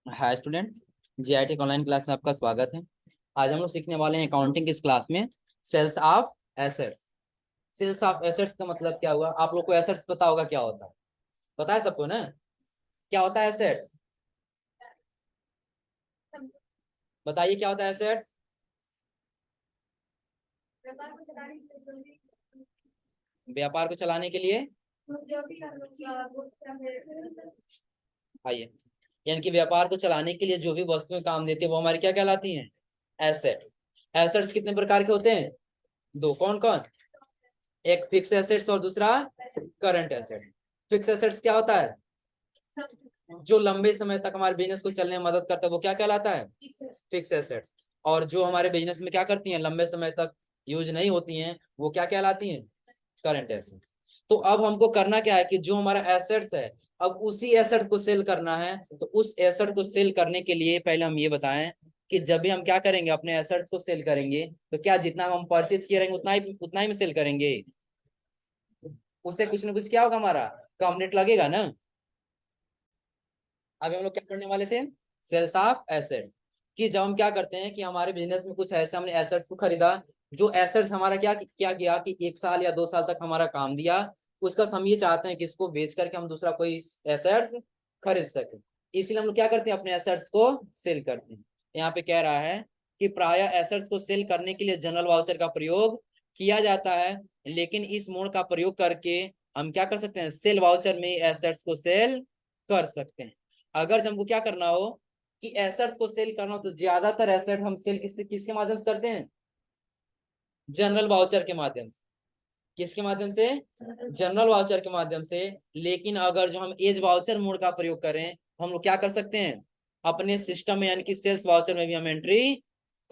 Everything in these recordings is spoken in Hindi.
हाय स्टूडेंट, जीआईटी ऑनलाइन क्लास में आपका स्वागत है। आज हम लोग सीखने वाले हैं अकाउंटिंग की इस क्लास में sales of assets. Sales of assets का मतलब क्या हुआ? आप लोग को एसेट्स पता होगा क्या होता है? पता है सबको ना? क्या होता है एसेट्स? बताइए क्या होता है एसेट्स। व्यापार को चलाने के लिए आइए, यानी कि व्यापार को चलाने के लिए जो भी वस्तुएं काम देती है वो हमारी क्या कहलाती हैं? एसेट। एसेट्स कितने प्रकार के होते हैं? दो। कौन कौन? एक फिक्स एसेट्स और दूसरा करंट एसेट। फिक्स एसेट्स क्या होता है? जो लंबे समय तक हमारे बिजनेस को चलने में मदद करता है वो क्या कहलाता है? Fix assets. और जो हमारे बिजनेस में क्या करती हैं, लंबे समय तक यूज नहीं होती हैं, वो क्या कहलाती हैं? Current asset. तो अब हमको करना क्या है कि जो हमारा एसेट्स है, अब उसी एसेट को सेल करना है। तो उस एसेट को सेल करने के लिए पहले हम ये बताएं कि जब भी हम क्या करेंगे, अपने एसेट्स को सेल करेंगे, तो क्या जितना हम परचेज किए रहेंगे उतना ही में सेल करेंगे? उससे कुछ ना कुछ क्या होगा, हमारा कम रेट लगेगा ना। अभी हम लोग क्या करने वाले थे? Sales of assets. कि जब हम क्या करते हैं कि हमारे बिजनेस में कुछ ऐसे हमने एसेट्स को खरीदा, जो एसेट्स हमारा क्या क्या किया कि 1 साल या 2 साल तक हमारा काम दिया। उसका हम ये चाहते हैं कि इसको बेच करके हम दूसरा कोई एसेट्स खरीद सके। इसलिए हम लोग क्या करते हैं, अपने एसेट्स को सेल करते हैं। यहाँ पे कह रहा है कि प्राय एसेट्स को सेल करने के लिए जनरल वाउचर का प्रयोग किया जाता है, लेकिन इस मोड का प्रयोग करके हम क्या कर सकते हैं, सेल वाउचर में एसेट्स को सेल कर सकते हैं। अगर जब हमको क्या करना हो कि एसेट को सेल करना हो, तो ज्यादातर एसेट हम सेल किसके माध्यम से करते हैं? जनरल वाउचर के माध्यम से। किसके माध्यम से? जनरल वाउचर के माध्यम से। लेकिन अगर जो हम एज वाउचर मोड का प्रयोग करें, हम लोग क्या कर सकते हैं, अपने सिस्टम में यानी कि सेल्स वाउचर में भी हम एंट्री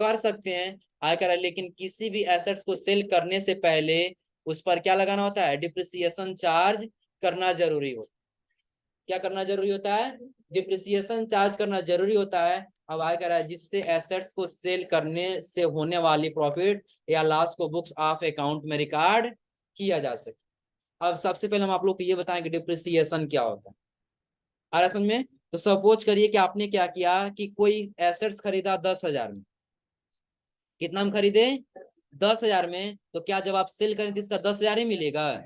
कर सकते हैं। आयकर, लेकिन किसी भी एसेट्स को सेल करने से पहले उस पर क्या लगाना होता है? डिप्रिसिएशन चार्ज करना जरूरी होता है। क्या करना जरूरी होता है? डिप्रिसिएशन चार्ज करना जरूरी होता है। अब आय कर रहा है जिससे एसेट्स को सेल करने से होने वाली प्रॉफिट या लॉस को बुक्स ऑफ अकाउंट में रिकॉर्ड किया जा सके। अब सबसे पहले हम आप लोग को ये बताएंगे डिप्रिसिएशन क्या होता है। आ रहा समझ में? तो सपोज करिए कि आपने क्या किया कि कोई एसेट्स खरीदा 10,000 में। कितना हम खरीदे? 10,000 में। तो क्या जब आप सेल करें तो इसका 10,000 ही मिलेगा?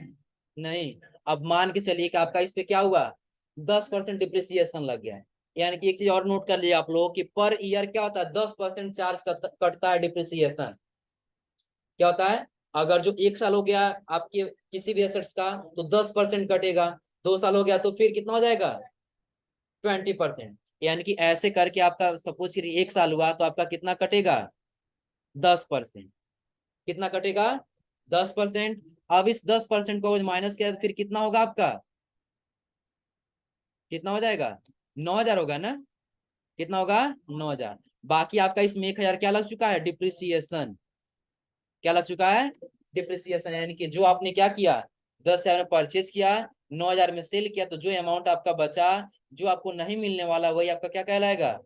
नहीं। अब मान के चलिए कि आपका इस पे क्या हुआ, 10% डिप्रिसिएशन लग गया है। यानी कि एक चीज और नोट कर लिया आप लोग कि पर ईयर क्या होता है, 10% चार्ज कटता है डिप्रिसिएशन। क्या होता है? अगर जो 1 साल हो गया आपके किसी भी एसेट्स का, तो 10% कटेगा। 2 साल हो गया तो फिर कितना हो जाएगा? 20%। यानी कि ऐसे करके आपका सपोज कि 1 साल हुआ तो आपका कितना कटेगा? 10%। कितना कटेगा? 10%। अब इस 10% को माइनस किया तो फिर कितना होगा आपका? कितना हो जाएगा? 9,000 होगा ना? कितना होगा? 9,000। बाकी आपका इसमें 1,000 क्या लग चुका है? डिप्रिसिएशन। क्या लग चुका है? डिप्रिसिएशन। यानी कि जो आपने क्या किया, 10,000 में परचेज किया, 9,000 में सेल किया, तो जो अमाउंट आपका बचा, जो आपको नहीं मिलने वाला, वही आपका क्या कहलाएगा?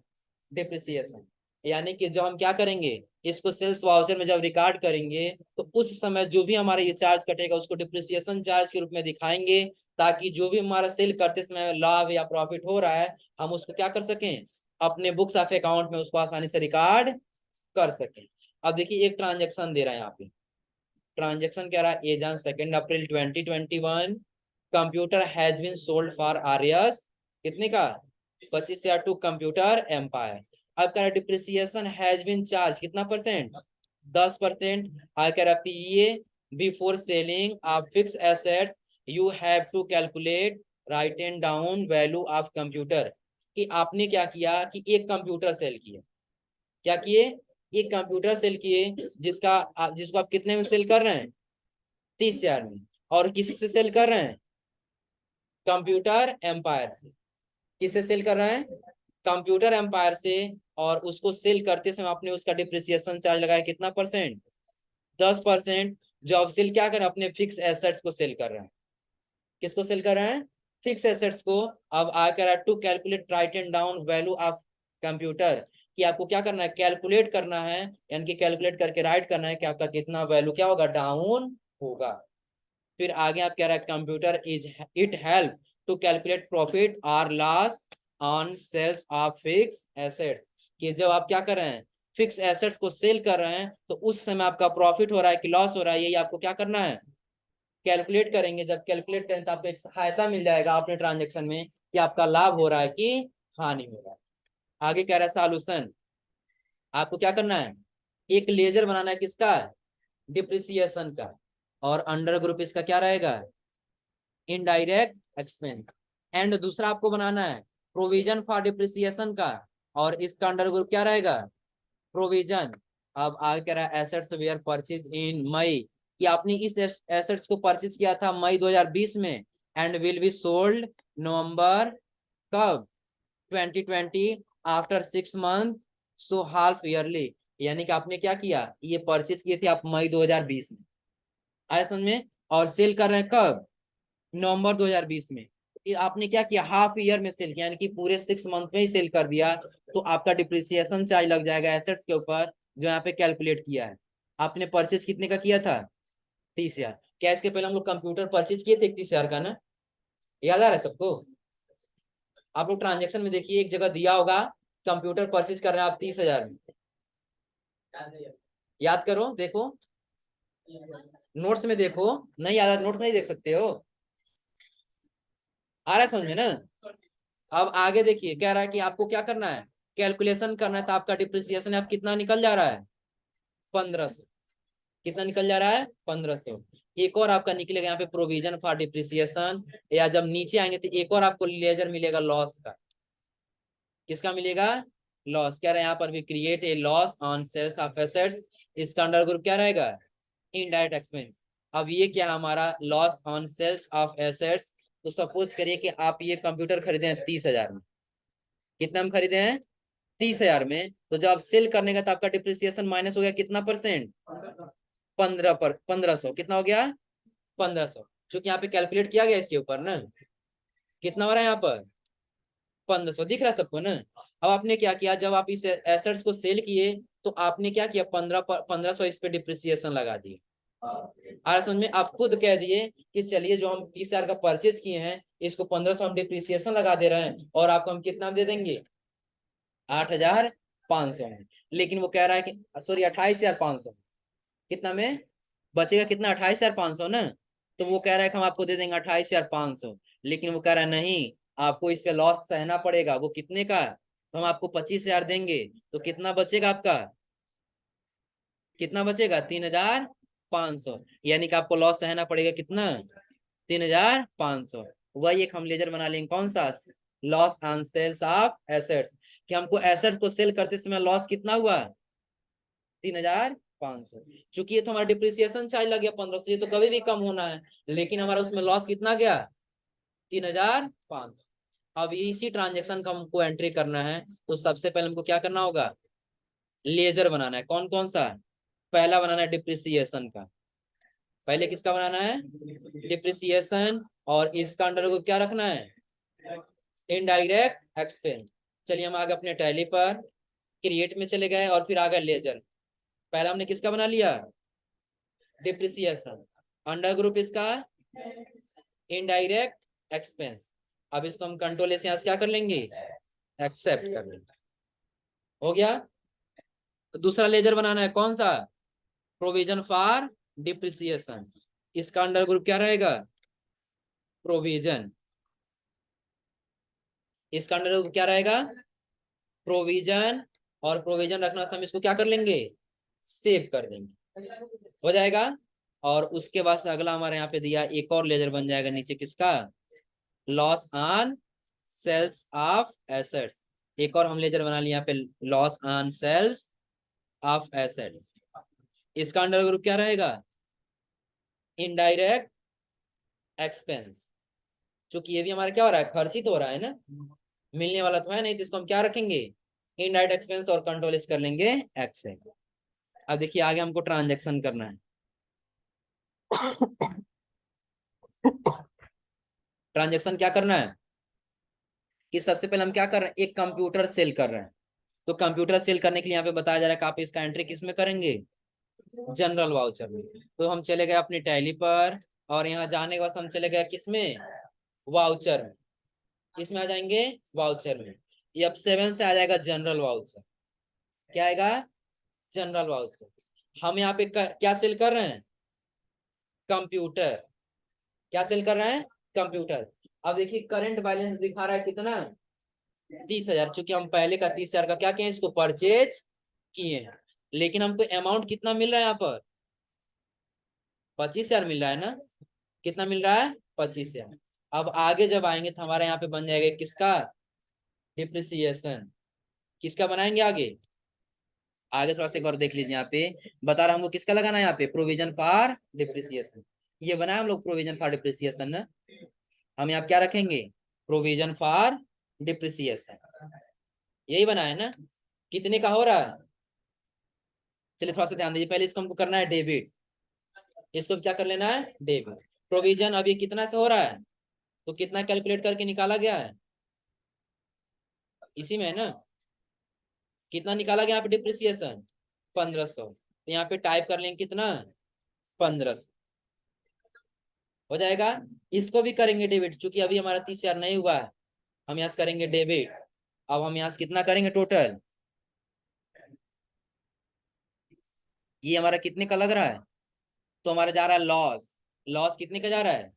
डिप्रिसिएशन। यानी कि जब हम क्या करेंगे, इसको सेल्स वाउचर में जब रिकॉर्ड करेंगे, तो उस समय जो भी हमारा ये चार्ज कटेगा उसको डिप्रिसिएशन चार्ज के रूप में दिखाएंगे, ताकि जो भी हमारा सेल करते समय लाभ या प्रॉफिट हो रहा है, हम उसको क्या कर सकें, अपने बुक्स ऑफ अकाउंट में उसको आसानी से रिकॉर्ड कर सकें। अब देखिए एक ट्रांजेक्शन दे रहा है यहाँ पे। ट्रांजेक्शन कह रहा है as on 2 April 2021 computer has been sold for RS कितने का? 25,000 टू कंप्यूटर एम्पायर। अब कह रहा है डिप्रिसिएशन हैज बीन चार्ज कितना परसेंट? 10%। अब कह रहा है PA before selling of fix assets you have to calculate right and down value of computer. कि आपने क्या किया कि एक कंप्यूटर सेल किया। क्या किए? एक कंप्यूटर सेल किए, जिसको आप कितने में सेल कर रहे हैं? 30,000 में। और किसी से सेल कर रहे हैं? कंप्यूटर एम्पायर से। किससे सेल कर रहे हैं? कंप्यूटर एम्पायर से। और उसको सेल करते समय आपने उसका डिप्रिसिएशन चार्ज लगाया कितना परसेंट? 10%। जो आप सेल क्या कर रहे हैं, अपने फिक्स एसेट्स को सेल कर रहे हैं। किसको सेल कर रहे हैं? फिक्स एसेट्स को। अब आकर to calculate right and down value of computer. कि आपको क्या करना है, कैलकुलेट करना है, यानी कि कैलकुलेट करके राइट करना है कि आपका कितना वैल्यू क्या होगा, डाउन होगा। फिर आगे आप कह रहा है computer is it help to calculate profit और loss on sales of fix asset, कि जब आप क्या कर रहे हैं, फिक्स एसेट्स को सेल कर रहे हैं, तो उस समय आपका प्रॉफिट हो रहा है कि लॉस हो रहा है, यही आपको क्या करना है, कैलकुलेट करेंगे। जब कैलकुलेट करें तो आपको एक सहायता मिल जाएगा अपने ट्रांजेक्शन में कि आपका लाभ हो रहा है कि हानि हो रहा है। आगे कह रहा है सॉल्यूशन, आपको क्या करना है, एक लेजर बनाना है, किसका, डिप्रिसिएशन का, और अंडर ग्रुप इसका क्या रहेगा, इनडायरेक्ट एक्सपेंस। एंड दूसरा आपको बनाना है प्रोविजन फॉर डिप्रिसिएशन का, और इसका अंडर ग्रुप क्या रहेगा, प्रोविजन। अब आगे कह रहा है एसेट्स वेयर परचेज इन मई, कि आपने इस एसेट्स को परचेज किया था मई 2020 में, एंड विल बी सोल्ड नवंबर कब, 2020, after 6 month, so half yearly. यानी कि आपने क्या किया, ये परचेज किए थे आप मई 2020 में, आया समझ में, और सेल कर रहे हैं कब, नवंबर 2020 में। आपने क्या किया, हाफ ईयर में सेल किया, यानी कि पूरे 6 मंथ में ही सेल कर दिया, तो आपका डिप्रिसिएशन चार्ज लग जाएगा एसेट्स के ऊपर, जो यहाँ पे कैलकुलेट किया है। आपने परचेज कितने का किया था, 30,000। क्या इसके पहले हम लोग कंप्यूटर परचेज किए थे 31,000 का ना, याद आ रहा है सबको। आप लोग ट्रांजेक्शन में देखिए, एक जगह दिया होगा कंप्यूटर परचेज कर रहे हैं आप 30,000 में, याद करो, देखो नोट्स में देखो, नहीं याद, नोट्स नहीं देख सकते हो, आ रहा है समझ में ना। अब आगे देखिए, कह रहा है कि आपको क्या करना है, कैलकुलेशन करना है, तो आपका डिप्रिसिएशन आप कितना निकल जा रहा है, 1500। कितना निकल जा रहा है, 1500। एक और आपका निकलेगा यहाँ पे प्रोविजन फॉर डिप्रिसिएशन, या जब नीचे आएंगे तो एक और आपको लेजर मिलेगा लॉस का। किसका मिलेगा, लॉस। कह रहे हैं यहाँ पर भी create a loss on sales of assets, इसका अंडर ग्रुप क्या रहेगा, इनडायरेक्ट एक्सपेंस। अब ये क्या है हमारा, loss on sales of assets. तो सपोज करिए कि आप ये कंप्यूटर खरीदे हैं 30,000 में, कितना में खरीदे हैं, 30,000 में, तो जब आप सेल करने का तो आपका डिप्रिसिएशन माइनस हो गया कितना परसेंट, 1500, कितना हो गया, 1500। क्योंकि यहाँ पे कैलकुलेट किया गया इसके ऊपर ना, कितना हो रहा है यहाँ पर, 1500, दिख रहा है सबको ना। अब आपने क्या किया, जब आप इस एसेट्स को सेल किए, तो आपने क्या किया, 1500 इस पे डिप्रिसिएशन लगा दिए। और समझ में, आप खुद कह दिए कि चलिए जो हम 30,000 का परचेज किए हैं, इसको 1500 हम डिप्रिसिएशन लगा दे रहे हैं, और आपको हम कितना दे देंगे, 8,500 में। लेकिन वो कह रहा है कि सॉरी 28,500, कितना में बचेगा, कितना, 28,500 ना। तो वो कह रहा है कि हम आपको दे देंगे 28,500, लेकिन वो कह रहा है नहीं, आपको इस पे लॉस सहना पड़ेगा। वो कितने का, तो हम आपको 25,000 देंगे, तो कितना बचेगा आपका, कितना बचेगा, 3,500। यानी कि आपको लॉस सहना पड़ेगा कितना, 3,500। वही एक हम लेजर बना लेंगे, कौन सा, loss on sales of assets, कि हमको एसेट्स को सेल करते समय लॉस कितना हुआ, 3,500। चूंकि ये तो हमारा डिप्रिसिएशन चार्ज लग गया 1500, ये तो कभी भी कम होना है, लेकिन हमारा उसमें लॉस कितना गया, 3,500। अब इसी ट्रांजेक्शन का हमको एंट्री करना है, तो सबसे पहले हमको क्या करना होगा, लेजर बनाना है। कौन कौन सा, पहला बनाना है डिप्रिसिएशन का, पहले किसका बनाना है, डिप्रिसिएशन, और इसका अंडर को क्या रखना है, इनडायरेक्ट एक्सपेंस। चलिए हम आगे अपने टैली पर क्रिएट में चले गए, और फिर आगे लेजर। पहला हमने किसका बना लिया, डिप्रिसिएशन, अंडर ग्रुप इसका इनडायरेक्ट एक्सपेंस। अब इसको हम कंट्रोल से यहाँ से क्या कर लेंगे, एक्सेप्ट कर लेंगे, हो गया। तो दूसरा लेजर बनाना है, कौन सा, प्रोविजन फॉर डिप्रिसिएशन, इसका अंडर ग्रुप क्या रहेगा, प्रोविजन, इसका अंडर ग्रुप क्या रहेगा, प्रोविजन। और प्रोविजन रखना से हम इसको क्या कर लेंगे, सेव कर देंगे, हो जाएगा। और उसके बाद से अगला हमारे यहाँ पे दिया एक और लेजर बन जाएगा नीचे, किसका, loss on sales of assets. एक और हम लेजर बना लिया यहाँ पे, loss on sales of assets, इसका अंडर ग्रुप क्या रहेगा, इनडायरेक्ट एक्सपेंस। क्योंकि ये भी हमारा क्या हो रहा है, खर्चित हो रहा है ना, मिलने वाला तो है नहीं, तो इसको हम क्या रखेंगे, इनडायरेक्ट एक्सपेंस, और कंट्रोल इस कर लेंगे एक्स से। अब देखिए आगे हमको ट्रांजेक्शन करना है। ट्रांजेक्शन क्या करना है, कि सबसे पहले हम क्या कर रहे हैं, एक कंप्यूटर सेल कर रहे हैं। तो कंप्यूटर सेल करने के लिए यहाँ पे बताया जा रहा है कि आप इसका एंट्री किस में करेंगे, जनरल वाउचर में। तो हम चले गए अपनी टैली पर, और यहाँ जाने के बाद हम चले गए किसमें, वाउचर में। इसमें आ जाएंगे वाउचर में। ये अब 7 से आ जाएगा जनरल वाउचर। क्या आएगा? General voucher. हम यहाँ पे क्या सेल कर रहे हैं? कंप्यूटर। क्या सेल कर रहे हैं? कंप्यूटर। अब देखिए करंट बैलेंस दिखा रहा है कितना? 30,000। चूंकि हम पहले का 30,000 का क्या किए, इसको परचेज किए हैं। लेकिन हमको अमाउंट कितना मिल रहा है यहाँ पर? 25,000 मिल रहा है ना? कितना मिल रहा है? 25,000। अब आगे जब आएंगे तो हमारे यहाँ पे बन जाएगा किसका? डिप्रिसिएशन। किसका बनाएंगे आगे? आगे थोड़ा सा एक बार देख लीजिए, यहाँ पे बता रहा हमको किसका लगाना है यहाँ पे, प्रोविजन फॉर डिप्रिसिएशन। ये बनाया हम लोग प्रोविजन फॉर डिप्रिसिएशन ना। हम यहाँ क्या रखेंगे? Provision for depreciation. यही बना है ना? कितने का हो रहा है? चलिए थोड़ा सा ध्यान दीजिए, पहले इसको हमको करना है डेबिट। इसको क्या कर लेना है? डेबिट। प्रोविजन अभी कितना से हो रहा है, तो कितना कैलकुलेट करके निकाला गया है? इसी में है ना? कितना निकाला गया यहाँ पे डिप्रिसिएशन? 1,500। तो यहाँ पे टाइप कर लेंगे कितना? 1,500 हो जाएगा। इसको भी करेंगे डेबिट, चूंकि अभी हमारा 30,000 नहीं हुआ है। हम यहाँ से करेंगे डेबिट। अब हम यहाँ से कितना करेंगे टोटल? ये हमारा कितने का लग रहा है? तो हमारा जा रहा है लॉस। लॉस कितने का जा रहा है?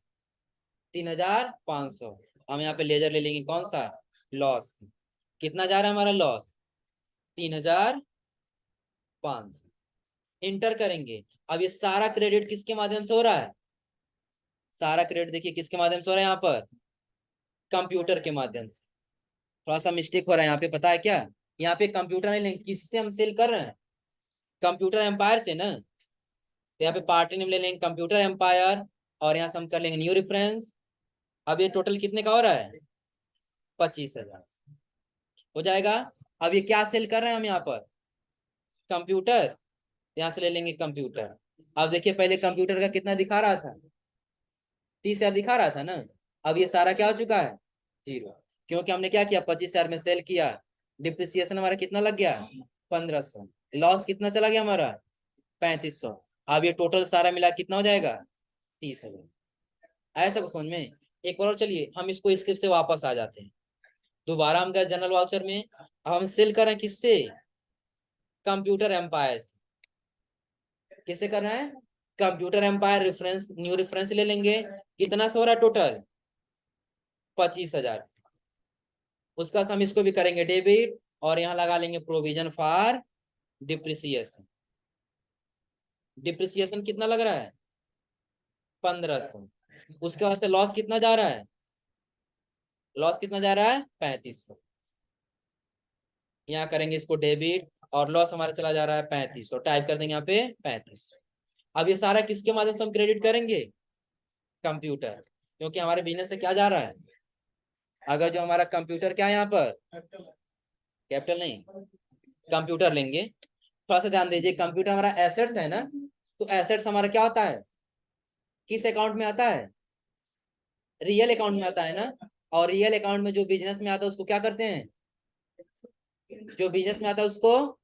3,500। हम यहाँ पे लेजर ले लेंगे कौन सा? लॉस। कितना जा रहा है हमारा लॉस? 3,500। इंटर करेंगे। अब ये सारा क्रेडिट किसके माध्यम से हो रहा है? सारा क्रेडिट देखिए किसके माध्यम से हो रहा है यहाँ पर? कंप्यूटर के माध्यम से। थोड़ा सा मिस्टेक हो रहा है यहाँ पे, पता है क्या? यहाँ पे कंप्यूटर नहीं लेंगे, किससे हम सेल कर रहे हैं? कंप्यूटर एम्पायर से ना। तो यहाँ पे पार्टी नेम ले लेंगे कंप्यूटर एम्पायर, और यहाँ से हम कर लेंगे न्यू रेफरेंस। अब ये टोटल कितने का हो रहा है? 25,000 हो जाएगा। अब ये क्या सेल कर रहे हैं हम यहाँ पर? कंप्यूटर। यहाँ से ले लेंगे कंप्यूटर। अब देखिए पहले कंप्यूटर का कितना दिखा रहा था? 30,000 दिखा रहा था ना। अब ये सारा क्या हो चुका है? जीरो। क्योंकि हमने क्या किया, 25,000 में सेल किया। डिप्रिसिएशन हमारा कितना लग गया? 1,500। लॉस कितना चला गया हमारा? 3,500। अब ये टोटल सारा मिला कितना हो जाएगा? 30,000। ऐसा कुछ समझ में? एक बार और चलिए हम इसको स्क्रिप्ट से वापस आ जाते हैं। दोबारा हम गए जनरल वाउचर में। अब हम सेल कर रहे हैं किससे? Computer empire. किससे कर रहे हैं? Computer empire. Reference new reference ले लेंगे। कितना से हो रहा है टोटल? 25,000। उसका हम इसको भी करेंगे डेबिट, और यहाँ लगा लेंगे प्रोविजन फॉर डिप्रिसिएशन। डिप्रिसिएशन कितना लग रहा है? 1,500। उसके बाद से लॉस कितना जा रहा है? लॉस कितना जा रहा है? 3,500। यहाँ करेंगे इसको डेबिट, और लॉस हमारा चला जा रहा है 3,500। टाइप कर देंगे यहाँ पे 3,500। अब ये सारा किसके माध्यम से हम क्रेडिट करेंगे? कंप्यूटर। क्योंकि हमारे बिजनेस से क्या जा रहा है? अगर जो हमारा कंप्यूटर क्या है यहाँ पर, कैपिटल नहीं, कंप्यूटर लेंगे। थोड़ा सा ध्यान दीजिए, कंप्यूटर हमारा एसेट्स है ना। तो एसेट्स हमारा क्या होता है? किस अकाउंट में आता है? रियल अकाउंट में आता है ना। और रियल अकाउंट में जो बिजनेस में आता है उसको क्या करते हैं? जो बिजनेस में आता है उसको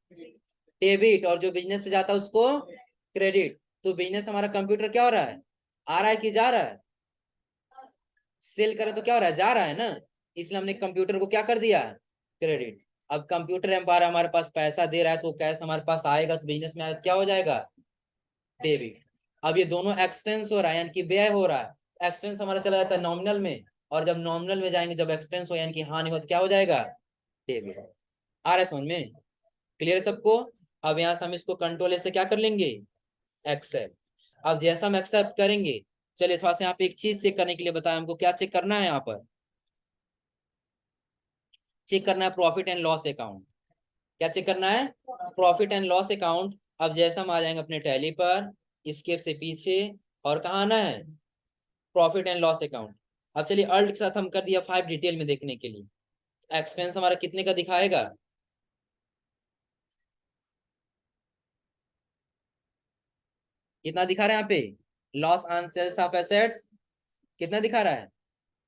डेबिट, और जो बिजनेस से जाता है उसको क्रेडिट। तो बिजनेस हमारा कंप्यूटर क्या हो रहा है? आ रहा है कि जा रहा है? सेल करे तो क्या हो रहा है? जा रहा है ना। इसलिए हमने कंप्यूटर को क्या कर दिया? क्रेडिट। अब कंप्यूटर एम्पायर हमारे पास पैसा दे रहा है, तो कैश हमारे पास आएगा, तो बिजनेस में आएगा, क्या हो जाएगा? डेबिट। अब ये दोनों एक्सपेंस हो रहा है, यानी कि व्यय हो रहा है। एक्सपेंस हमारा चला जाता है नॉमिनल में, और जब नॉमिनल में जाएंगे, जब एक्सपेंस हो यानी कि हानि हो, तो क्या हो जाएगा? डेबिट। आ रहा है समझ में? क्लियर सबको? अब यहाँ से हम इसको कंट्रोल से क्या कर लेंगे? एक्सेप्ट। अब जैसा हम एक्सेप्ट करेंगे, चलिए थोड़ा सा यहाँ पे एक चीज चेक करने के लिए बताया हमको, क्या चेक करना है यहाँ पर? चेक करना है प्रॉफिट एंड लॉस अकाउंट। क्या चेक करना है? Profit and loss account. अब जैसा हम आ जाएंगे अपने टैली पर, स्केप से पीछे, और कहाँ आना है? Profit and loss account. अब चलिए अल्ट के साथ हम कर दिया 5 डिटेल में देखने के लिए। एक्सपेंस हमारा कितने का दिखाएगा? कितना दिखा रहा है यहाँ पे? Loss on sales of assets कितना दिखा रहा है?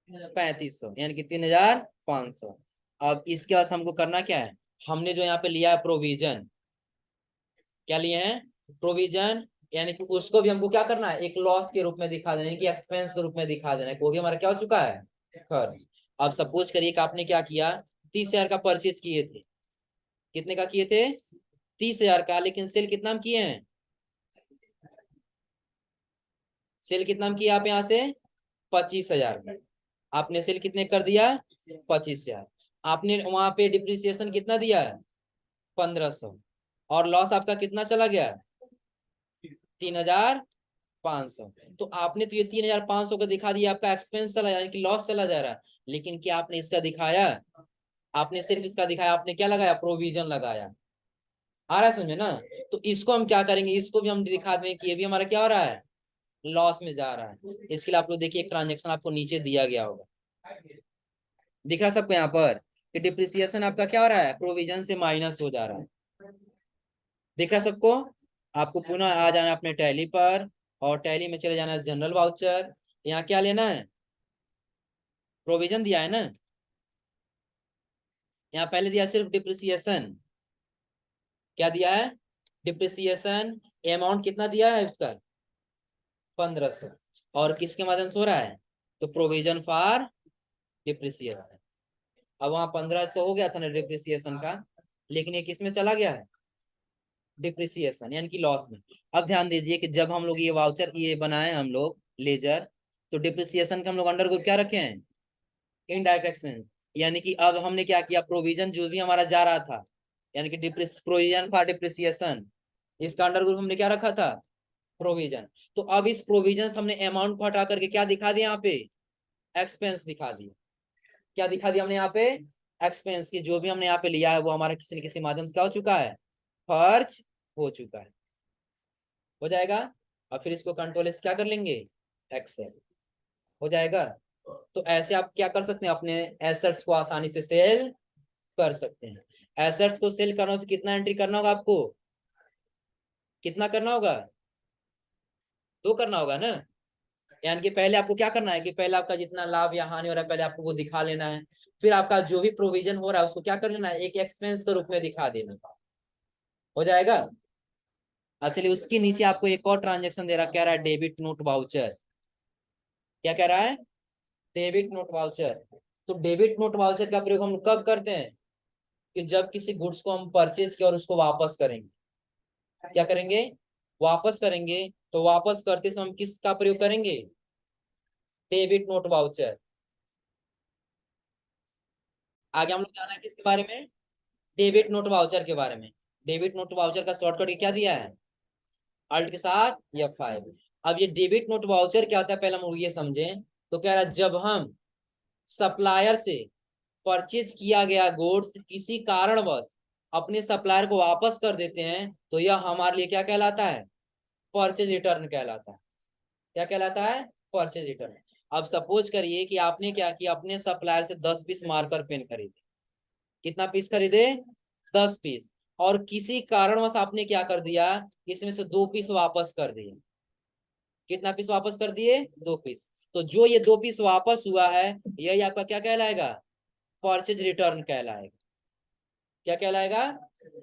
3,500, यानी कि 3,500। अब इसके बाद हमको करना क्या है? हमने जो यहाँ पे लिया है प्रोविजन, क्या लिए हैं? प्रोविजन। यानी कि उसको भी हमको क्या करना है? एक लॉस के रूप में दिखा देना है, कि एक्सपेंस के रूप में दिखा देना है, वो भी हमारा क्या हो चुका है? खर्च। अब सपोज करिए कि आपने क्या किया, 30,000 का परचेज किए थे। कितने का किए थे? 30,000 का। लेकिन सेल कितना हम किए हैं? सेल कितना हम किए आप यहाँ से? 25,000 का। आपने सेल कितने कर दिया? 25,000। आपने वहां पे डिप्रिसिएशन कितना दिया है? 1,500। और लॉस आपका कितना चला गया? 3,500। तो आपने तो ये 3,500 का दिखा दिया, आपका एक्सपेंस चला यानी कि लॉस चला जा रहा है। लेकिन क्या आपने इसका दिखाया? आपने सिर्फ इसका दिखाया। आपने क्या लगाया? प्रोविजन लगाया। आ रहा है समझ में ना? तो इसको हम क्या करेंगे, इसको भी हम दिखा दें कि ये भी हमारा क्या हो रहा है? लॉस में जा रहा है। इसके लिए आप लोग देखिए, एक ट्रांजेक्शन आपको नीचे दिया गया होगा, दिख रहा है सबको यहाँ पर कि डिप्रिसिएशन आपका क्या हो रहा है? प्रोविजन से माइनस हो जा रहा है। दिख रहा है सबको? आपको पुनः आ जाना अपने टैली पर, और टैली में चले जाना जनरल वाउचर। यहाँ क्या लेना है? प्रोविजन दिया है ना। यहाँ पहले दिया सिर्फ डिप्रिसिएशन। क्या दिया है? डिप्रिसिएशन। अमाउंट कितना दिया है उसका? 1,500। और किसके माध्यम से हो रहा है? तो प्रोविजन फॉर डिप्रिसिएशन। अब वहां 1,500 हो गया था ना डिप्रिसिएशन का, लेकिन ये किस में चला गया है? डिप्रिसिएशन यानी कि लॉस में। अब ध्यान दीजिए कि जब हम लोग ये वाउचर ये बनाए हम लोग लेजर, तो डिप्रिसिएशन के हम लोग अंडर ग्रुप क्या रखे हैं? Indirect expense. यानी कि अब हमने क्या किया, प्रोविजन जो भी हमारा जा रहा था, यानी कि प्रोविजन फॉर डिप्रिसिएशन, इसका अंडर ग्रुप हमने क्या रखा था? प्रोविजन। तो अब इस प्रोविजन हमने अमाउंट को हटा करके क्या दिखा दिया यहाँ पे? एक्सपेंस दिखा दिया। क्या दिखा दिया हमने यहाँ पे? एक्सपेंस की जो भी हमने यहाँ पे लिया है वो हमारा किसी न किसी माध्यम से क्या हो चुका है? खर्च हो चुका है। हो जाएगा। अब फिर इसको कंट्रोल से क्या कर लेंगे? एक्सेल। हो जाएगा। तो ऐसे आप क्या कर सकते हैं, अपने एसेट्स को आसानी से सेल कर सकते हैं। एसेट्स को सेल करना हो तो कितना एंट्री करना होगा आपको? कितना करना होगा? 2 करना होगा ना। यानी कि पहले आपको क्या करना है कि पहले आपका जितना लाभ या हानि हो रहा है पहले आपको वो दिखा लेना है। फिर आपका जो भी प्रोविजन हो रहा है उसको क्या कर लेना है? एक एक्सपेंस के रूप में दिखा देना। हो जाएगा। चलिए उसके नीचे आपको एक और ट्रांजेक्शन दे रहा, कह रहा है डेबिट नोट वाउचर। क्या कह रहा है? Debit note voucher. तो डेबिट नोट वाउचर का प्रयोग हम कब करते हैं? कि जब किसी गुड्स को हम परचेज किया और उसको वापस करेंगे। क्या करेंगे? वापस करेंगे। तो वापस करते समय हम किसका प्रयोग करेंगे? Debit note voucher. आगे हम लोग जाना है किसके बारे में? डेबिट नोट वाउचर के बारे में। डेबिट नोट वाउचर का शॉर्टकट क्या दिया है? अल्ट के साथ F5। अब ये डेबिट नोट वाउचर क्या होता है पहले हम ये समझें। तो कह रहा है जब हम सप्लायर से परचेज किया गया गुड्स किसी कारणवश अपने सप्लायर को वापस कर देते हैं, तो यह हमारे लिए क्या कहलाता है? परचेज रिटर्न कहलाता है। क्या कहलाता है? Purchase return. अब सपोज करिए कि आपने क्या किया, अपने सप्लायर से 10 पीस मार्कर पेन खरीदे। कितना पीस खरीदे? 10 पीस। और किसी कारणवश आपने क्या कर दिया, इसमें से 2 पीस वापस कर दिए। कितना पीस वापस कर दिए? 2 पीस। तो जो ये 2 पीस वापस हुआ है, यही आपका क्या कहलाएगा? परचेज रिटर्न कहलाएगा। क्या कहलाएगा?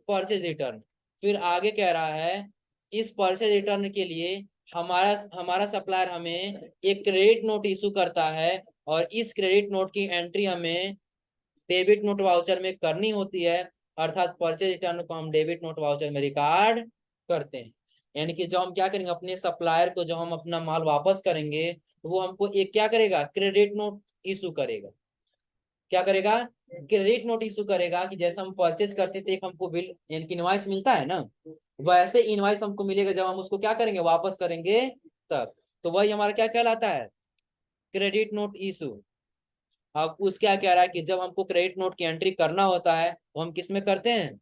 Purchase return. फिर आगे कह रहा है इस परचेज रिटर्न के लिए हमारा हमारा सप्लायर हमें एक क्रेडिट नोट इशू करता है, और इस क्रेडिट नोट की एंट्री हमें डेबिट नोट वाउचर में करनी होती है। अर्थात परचेज रिटर्न को हम डेबिट नोट वाउचर में रिकॉर्ड करते हैं। यानी कि जो हम क्या करेंगे, अपने सप्लायर को जो हम अपना माल वापस करेंगे तो वो हमको एक क्या करेगा? क्रेडिट नोट इशू करेगा। क्या करेगा? क्रेडिट नोट इशू करेगा। कि जैसे हम परचेज करते थे एक हमको बिल यानी कि इनवॉइस मिलता है ना, वैसे इनवॉइस हमको मिलेगा जब हम उसको क्या करेंगे? वापस करेंगे तब। तो वही हमारा क्या कहलाता है? Credit note issue. अब उस क्या कह रहा है कि जब हमको क्रेडिट नोट की एंट्री करना होता है तो हम किस में करते हैं?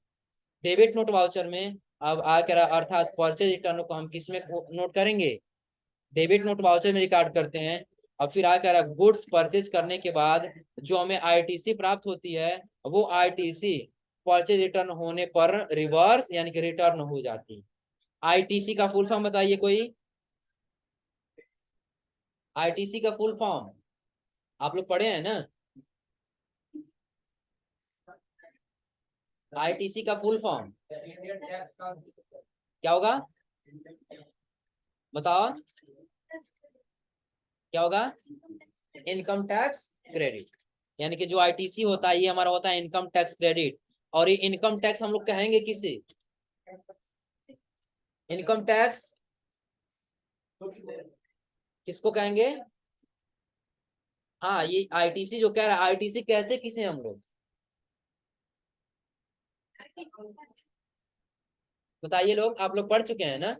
डेबिट नोट वाउचर में। अब आ कह रहा अर्थात परचेज रिटर्न को हम किस में नोट करेंगे? डेबिट नोट वाउचर में रिकॉर्ड करते हैं। अब फिर आ कह रहा गुड्स परचेज करने के बाद जो हमें आईटीसी प्राप्त होती है, वो आईटीसी परचेज रिटर्न होने पर रिवर्स यानी कि रिटर्न हो जाती है। आईटीसी का फुल फॉर्म बताइए कोई। आईटीसी का फुल फॉर्म आप लोग पढ़े हैं ना? आईटीसी का फुल फॉर्म क्या होगा? बताओ क्या होगा? Income tax credit. यानी कि जो आईटीसी होता है ये हमारा होता है इनकम टैक्स क्रेडिट। और ये इनकम टैक्स हम लोग कहेंगे किसे? इनकम टैक्स किसको कहेंगे? हाँ, ये आईटीसी जो कह रहा है, आईटीसी कहते किसे हम लोग? बताइए लोग, आप लोग पढ़ चुके हैं ना?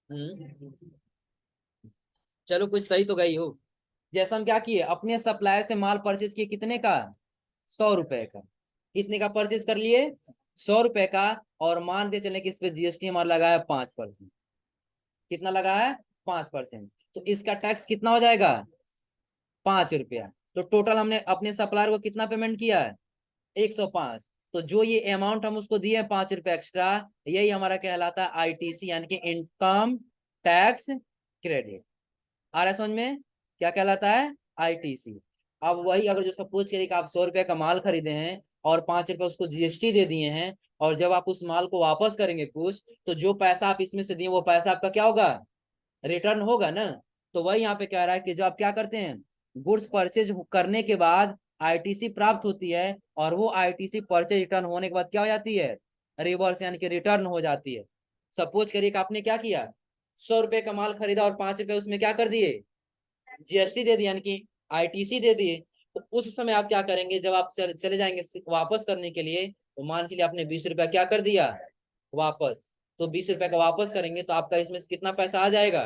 हम्म। चलो कुछ सही तो गई हो। जैसा हम क्या किए, अपने सप्लायर से माल परचेज किए, कितने का? 100 रुपए का। कितने का परचेज कर लिए? 100 रुपए का। और मान के चले कि इस पे जीएसटी हमारा लगा है 5%। कितना लगा है? 5%। तो इसका टैक्स कितना हो जाएगा? 5 रुपया। तो टोटल हमने अपने सप्लायर को कितना पेमेंट किया है? 105। तो जो ये अमाउंट हम उसको दिए 5 रुपए एक्स्ट्रा, यही हमारा कहलाता है आईटीसी, यानी कि इनकम टैक्स क्रेडिट। आ रहा है समझ में? क्या कहलाता है? आईटीसी। अब वही, अगर जो सपोज करिए कि आप 100 रुपए का माल खरीदे हैं और 5 रुपए उसको जीएसटी दे दिए हैं, और जब आप उस माल को वापस करेंगे कुछ, तो जो पैसा आप इसमें से दिए वो पैसा आपका क्या होगा? रिटर्न होगा ना। तो वही यहाँ पे कह रहा है कि जो आप क्या करते हैं, गुड्स परचेज करने के बाद आईटीसी प्राप्त होती है, और वो आईटीसी परचेज रिटर्न होने के बाद क्या हो जाती है? रिवर्स, यानी कि रिटर्न हो जाती है। सपोज करिए कि आपने क्या किया, 100 रुपए का माल खरीदा और 5 रुपए उसमें क्या कर दिए? जीएसटी दे दिया, यानी कि आईटीसी दे दिए। तो उस समय आप क्या करेंगे, जब आप चले जाएंगे वापस करने के लिए, तो मान चलिए आपने 20 रुपया क्या कर दिया वापस। तो 20 रुपए का वापस करेंगे तो आपका इसमें से कितना पैसा आ जाएगा?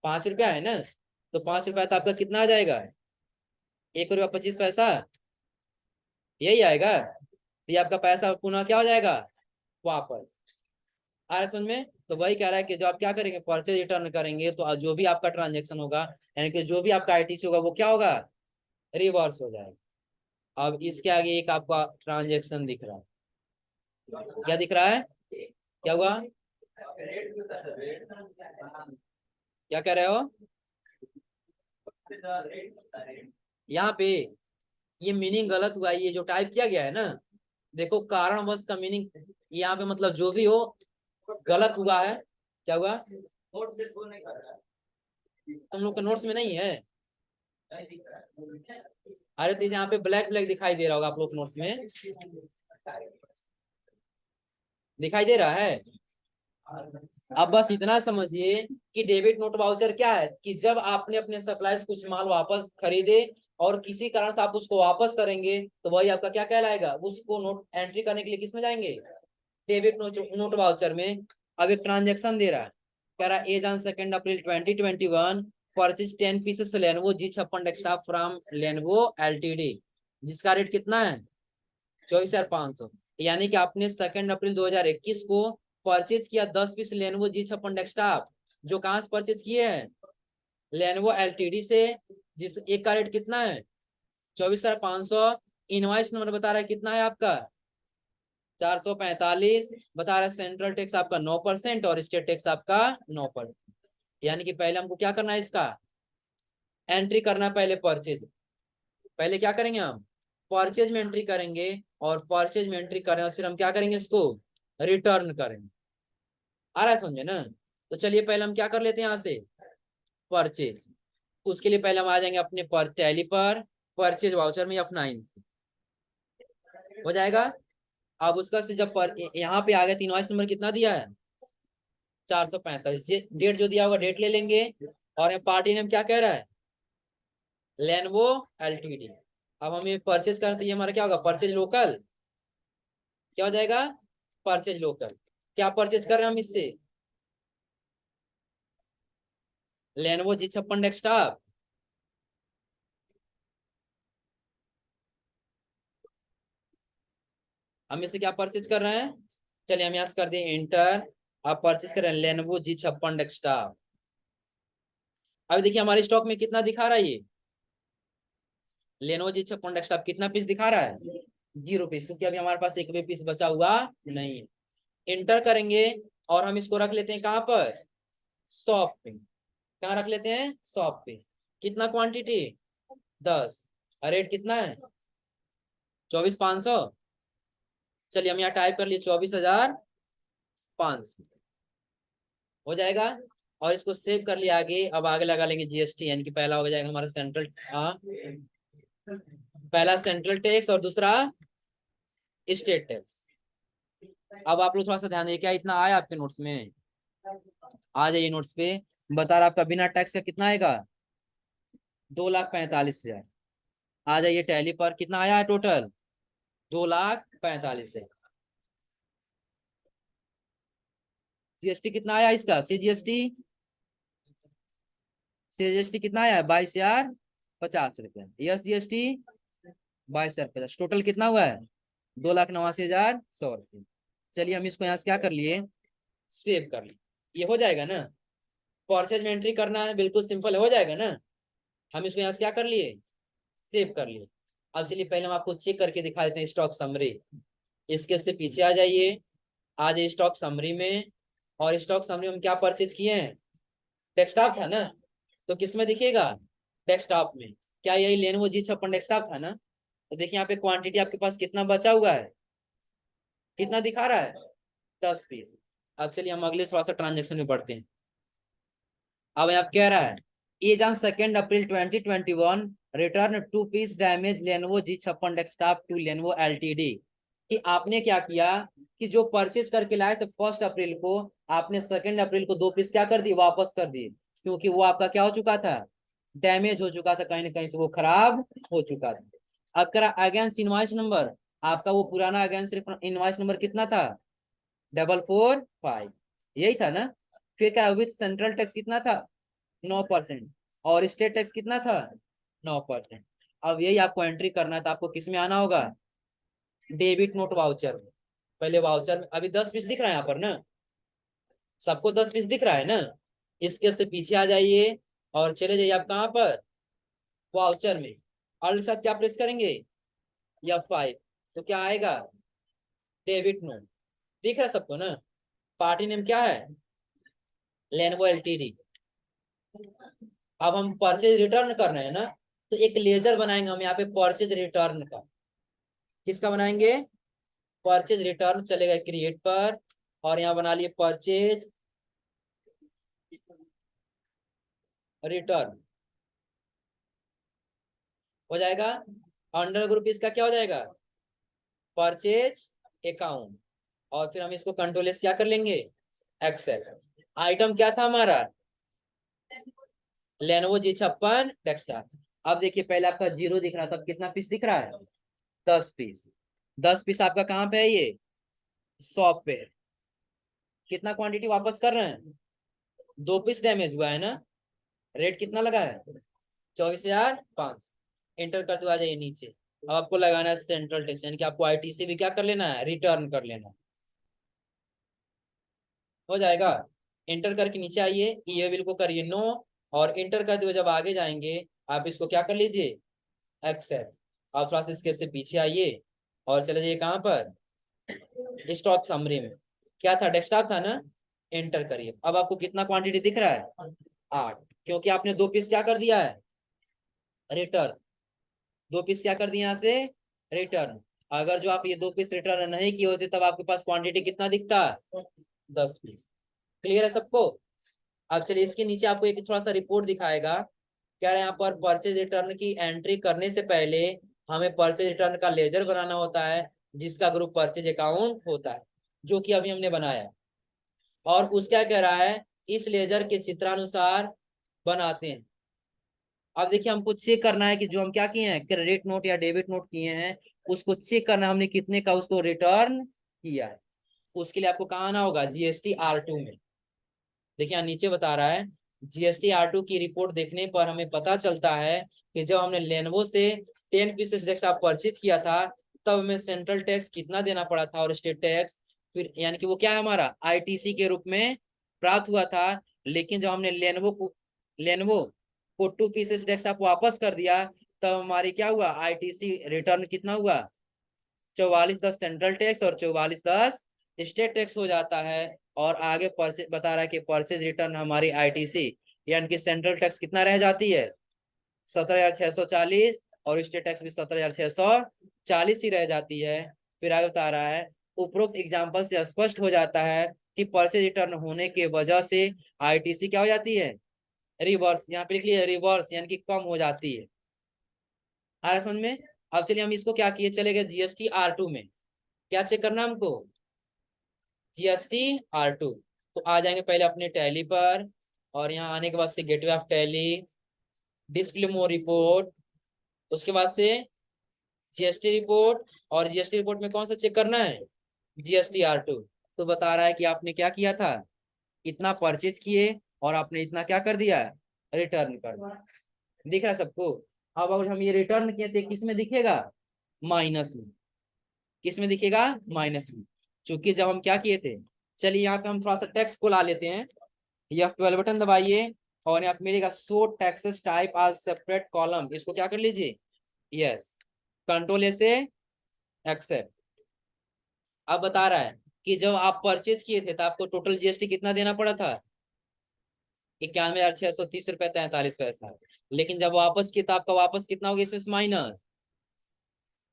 5 रुपया है ना। तो 5 रुपया तो आपका कितना आ जाएगा? 1 रुपया 25 पैसा। यही आएगा। तो ये आपका पैसा पुनः क्या हो जाएगा? वापस। आ रहा है समझ में? तो वही कह रहा है कि जो आप क्या करेंगे, परचेज रिटर्न करेंगे, तो जो भी आपका ट्रांजेक्शन होगा, यानी कि जो भी आपका आईटीसी होगा, वो क्या होगा? रिवर्स हो जाएगा। अब इसके आगे एक आपका ट्रांजेक्शन दिख रहा है। क्या दिख रहा है? क्या हुआ? क्या कह रहे हो? यहाँ पे ये मीनिंग गलत हुआ है, ये जो टाइप किया गया है ना, देखो कारणवश का मीनिंग यहाँ पे मतलब जो भी हो गलत हुआ है। क्या हुआ? तुम लोग के नोट्स में नहीं है? अरे तो यहाँ पे ब्लैक ब्लैक दिखाई दे रहा होगा आप लोग नोट्स में। दिखाई दे रहा है? अब बस इतना समझिए कि डेबिट नोट वाउचर क्या है, कि जब आपने अपने सप्लायर्स कुछ माल वापस खरीदे और किसी कारण से आप उसको वापस करेंगे, तो वही आपका क्या कहलाएगा? उसको नोट एंट्री करने के लिए किस में जाएंगे? डेबिट नोट वाउचर में। अब एक ट्रांजेक्शन दे रहा है, कह रहा है as on 2 April 2021 purchase 10 pieces Lenovo G56 desktop from Lenovo LTD, जिसका रेट कितना है? 24,500। यानी कि आपने 2 अप्रैल 2021 को परचेज किया 10 पीस लेनोवो G56 डेस्कटॉप। जो कहां से परचेज किए हैं? लेनोवो एलटीडी से। जिस एक का रेट कितना है? 24,500। इनवॉइस नंबर बता रहा है कितना है आपका? 445। बता रहा है सेंट्रल टैक्स आपका 9% और स्टेट टैक्स आपका 9%। यानी कि पहले हमको क्या करना है, इसका एंट्री करना है पहले परचेज। पहले क्या करेंगे हम? परचेज में एंट्री करेंगे। और परचेज में एंट्री करें और फिर हम क्या करेंगे, इसको रिटर्न करेंगे। आ रहा है समझे ना? तो चलिए पहले हम क्या कर लेते हैं यहाँ से, परचेज। उसके लिए पहले हम आ जाएंगे अपने पर टैली पर, परचेज वाउचर में F9 हो जाएगा। अब उसका से जब यहाँ पे आ गया, इनवॉइस नंबर कितना दिया है? 445। डेट जो दिया होगा डेट ले लेंगे। और पार्टी नेम क्या कह रहा है? Lenovo LTD. अब हम ये परचेज करें तो ये हमारा क्या होगा? Purchase local. क्या हो जाएगा? Purchase local. क्या परचेज कर रहे हैं हम इससे? Lenovo G56 desktop. हम इससे क्या परचेज कर रहे हैं? चलिए हम यहाँ से कर दें इंटर। आप परचेज कर रहे हैं लेनोवो G56 डेस्कटॉप। अभी देखिए हमारे स्टॉक में कितना दिखा रहा है ये लेनोवो G56 डेस्कटॉप, कितना पीस दिखा रहा है? 0 पीस, क्योंकि अभी हमारे पास एक भी पीस बचा हुआ नहीं है। इंटर करेंगे और हम इसको रख लेते हैं कहाँ पर? शॉप पे। कहाँ रख लेते हैं? शॉप पे। कितना क्वांटिटी? 10। रेट कितना है? 24,500। चलिए हम यहाँ टाइप कर लिए 24,500 हो जाएगा। और इसको सेव कर लिया आगे। अब आगे लगा लेंगे जीएसटी, यानी कि पहला हो जाएगा हमारा सेंट्रल, पहला सेंट्रल टैक्स और दूसरा स्टेट टैक्स। अब आप लोग थोड़ा सा ध्यान दें, क्या इतना आया आपके नोट्स में? आ जाइए नोट्स पे। बता रहा आपका बिना टैक्स का कितना आएगा? 2,45,000। आ जाइए टैली पर, कितना आया है टोटल? 2,45,000 है। जीएसटी कितना आया इसका? सीजीएसटी कितना आया है? 22,050 रुपये। Yes GST 22,050। टोटल कितना हुआ है? 2,89,100 रुपये। चलिए हम इसको यहाँ से क्या कर लिए, सेव कर लिए। ये हो जाएगा ना? परचेज में एंट्री करना है, बिल्कुल सिंपल हो जाएगा ना? हम इसको यहाँ से क्या कर लिए, सेव कर लिए। अब चलिए पहले हम आपको चेक करके दिखा देते हैं स्टॉक समरी। इसके से पीछे आ जाइए, आ जाइए स्टॉक समरी में। और स्टॉक समरी में हम क्या परचेज किए हैं? डेस्कटॉप था ना? तो किस में दिखेगा? डेस्कटॉप में। क्या यही लेनोवो G56 डेस्कटॉप था ना? तो देखिए यहाँ पे क्वांटिटी आपके पास कितना बचा हुआ है, कितना दिखा रहा है? 10 पीस। अब चलिए हम अगले थोड़ा सा ट्रांजेक्शन में बढ़ते हैं। अब आप कह रहा है is on 2 April 2021 return 2 piece damage Lenovo G56 desktop to Lenovo LTD. कि आपने क्या किया कि जो परचेज करके लाए थे 1 अप्रैल को, आपने 2 अप्रैल को 2 पीस क्या कर दिए, वापस कर दिए। क्योंकि वो आपका क्या हो चुका था, डैमेज हो चुका था, कहीं ना कहीं से वो खराब हो चुका था। अब करा अगेंस्ट इनवॉइस नंबर, आपका वो पुराना अगेंस्ट इनवॉइस नंबर कितना था? 445, यही था ना? फिर क्या विथ सेंट्रल टैक्स कितना था? 9%। और स्टेट टैक्स कितना था? 9%। अब यही आपको एंट्री करना है, तो आपको किस में आना होगा? डेबिट नोट वाउचर में। पहले वाउचर में अभी 10 पीस दिख रहा है यहाँ पर ना, सबको 10 पीस दिख रहा है ना? इसके से पीछे आ जाइए और चले जाइए आप कहाँ पर, वाउचर में। और साथ क्या प्रेस करेंगे, F5। तो क्या आएगा? Debit note. दिख रहा है सबको ना? पार्टी नेम क्या है? Lenovo LTD. अब हम परचेज रिटर्न कर रहे हैं ना, तो एक लेजर बनाएंगे हम यहाँ पे परचेज रिटर्न का। किसका बनाएंगे? Purchase return. चलेगा क्रिएट पर, और यहाँ बना लिए परचेज रिटर्न, हो जाएगा। अंडर ग्रुप इसका क्या हो जाएगा? Purchase account. और फिर हम इसको कंट्रोल एस क्या कर लेंगे, एक्सेप्ट। आइटम क्या था हमारा? Lenovo G56 desktop. अब देखिए पहले आपका 0 दिख रहा था, अब कितना पीस दिख रहा है? 10 पीस। 10 पीस आपका कहाँ पे है? ये शॉप पे। कितना क्वांटिटी वापस कर रहे हैं? 2 पीस डैमेज हुआ है ना? रेट कितना लगा है? 24,500। एंटर करते हुए आ जाइए नीचे। अब आपको लगाना है सेंट्रल टैक्स, यानी कि आपको आईटीसी भी क्या कर लेना है, रिटर्न कर लेना है। हो जाएगा। एंटर करके नीचे आइए, ई बिल को करिए नो। और एंटर करते हुए जब आगे जाएंगे, आप इसको क्या कर लीजिए, एक्सेप्ट। आप थोड़ा सा इसके से पीछे आइए और चले जाइए कहाँ पर, स्टॉक समरी में। क्या था, डेस्कटॉप था ना? एंटर करिए। अब आपको कितना क्वांटिटी दिख रहा है? 8। क्योंकि आपने 2 पीस क्या कर दिया है, रिटर्न। 2 पीस क्या कर दिए यहाँ से, रिटर्न। अगर जो आप ये 2 पीस रिटर्न नहीं किए होते, तब आपके पास क्वांटिटी कितना दिखता? 10 पीस। क्लियर है सबको? अब चलिए इसके नीचे आपको एक थोड़ा सा रिपोर्ट दिखाएगा। क्या यहाँ पर परचेज रिटर्न की एंट्री करने से पहले हमें परचेज रिटर्न का लेजर बनाना होता है, जिसका ग्रुप परचेज अकाउंट होता है, जो कि अभी हमने बनाया। और उस क्या कह रहा है, इस लेजर के चित्रानुसार बनाते हैं। अब देखिए हमको चेक करना है कि जो हम क्या किए हैं, क्रेडिट नोट या डेबिट नोट किए हैं, उसको चेक करना है हमने कितने का उसको रिटर्न किया है। उसके लिए आपको कहाँ आना होगा, जीएसटी R2 में। देखिए यहाँ नीचे बता रहा है, जीएसटी R2 की रिपोर्ट देखने पर हमें पता चलता है कि जब हमने लेनोवो से 10 पीसेस डेस्कटॉप परचेज किया था, तब हमें सेंट्रल टैक्स कितना देना पड़ा था और स्टेट टैक्स, फिर यानी कि वो क्या है हमारा आईटीसी के रूप में प्राप्त हुआ था। लेकिन जब हमने लेनोवो को 2 पीसेस डेस्कटॉप वापस कर दिया, तब हमारी क्या हुआ, आईटीसी रिटर्न कितना हुआ, 4410 सेंट्रल टैक्स और 4410 स्टेट टैक्स हो जाता है। और आगे परचेज बता रहा है कि परचेज रिटर्न हमारी आईटीसी यानी कि सेंट्रल टैक्स कितना रह जाती है, 17,640, और स्टेट टैक्स भी 17,640 ही रह जाती है। फिर आगे बता रहा है, उपरोक्त एग्जाम्पल से स्पष्ट हो जाता है कि परचेज रिटर्न होने के वजह से आईटीसी क्या हो जाती है, रिवर्स। यहाँ पे लिख लिया रिवर्स, यानी कि कम हो जाती है। आ रहा समझ में? अब चलिए हम इसको क्या किए, चले गए जीएसटी R2 में। क्या चेक करना हमको, जीएसटी R2। तो आ जाएंगे पहले अपने टैली पर, और यहाँ आने के बाद से gateway of tally, display more report, उसके बाद से जीएसटी रिपोर्ट, और जीएसटी रिपोर्ट में कौन सा चेक करना है, जीएसटी R2। तो बता रहा है कि आपने क्या किया था, इतना परचेज किए और आपने इतना क्या कर दिया, रिटर्न कर दिया। दिख रहा है सबको? अब अगर हम ये रिटर्न किए तो किस में दिखेगा, माइनस में। किस में दिखेगा, माइनस में। चूंकि जब हम क्या किए थे, चलिए यहाँ पे हम थोड़ा सा टेक्स्ट को ला लेते हैं। F12 बटन दबाइए, और यहाँ पे मिलेगा शो टैक्सेस टाइप आज सेपरेट कॉलम, इसको क्या कर लीजिए, यस, कंट्रोल ए से एक्सेप्ट। अब बता रहा है कि जब आप परचेज किए थे तो आपको टोटल जीएसटी कितना देना पड़ा था, 91,630 रुपए 43 पैसा। लेकिन जब वापस किया तो आपका वापस कितना हो गया, इसमें माइनस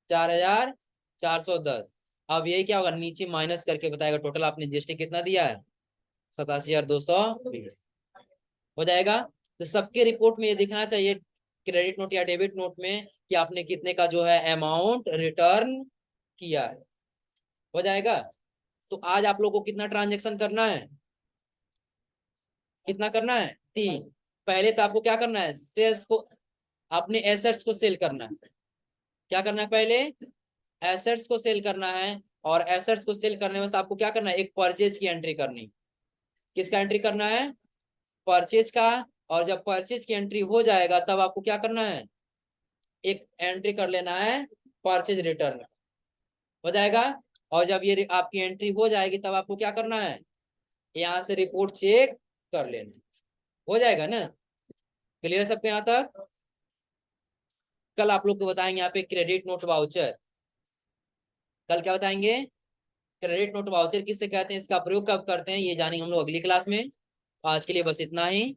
4,410। अब यही क्या होगा, नीचे माइनस करके बताएगा टोटल आपने जीएसटी कितना दिया है, 87,220 हो जाएगा। तो सबके रिपोर्ट में ये दिखना चाहिए, क्रेडिट नोट या डेबिट नोट में, कि आपने कितने का जो है अमाउंट रिटर्न किया है। हो जाएगा। तो आज आप लोगों को कितना ट्रांजेक्शन करना है, कितना करना है, 3। पहले तो आपको क्या करना है, सेल्स को, अपने एसेट्स को सेल करना है। क्या करना है, पहले एसेट्स को सेल करना है, और एसेट्स को सेल करने में से आपको क्या करना है, एक परचेज की एंट्री करनी। किसका एंट्री करना है, परचेज का। और जब परचेज की एंट्री हो जाएगा तब आपको क्या करना है, एक एंट्री कर लेना है परचेज रिटर्न। हो जाएगा। और जब ये आपकी एंट्री हो जाएगी तब आपको क्या करना है, यहाँ से रिपोर्ट चेक कर लेना। हो जाएगा ना, क्लियर सबके यहाँ तक? कल आप लोग को बताएंगे यहाँ पे क्रेडिट नोट वाउचर। कल क्या बताएंगे, क्रेडिट नोट वाउचर किससे कहते हैं, इसका प्रयोग कब करते हैं, ये जानेंगे हम लोग अगली क्लास में। आज के लिए बस इतना ही।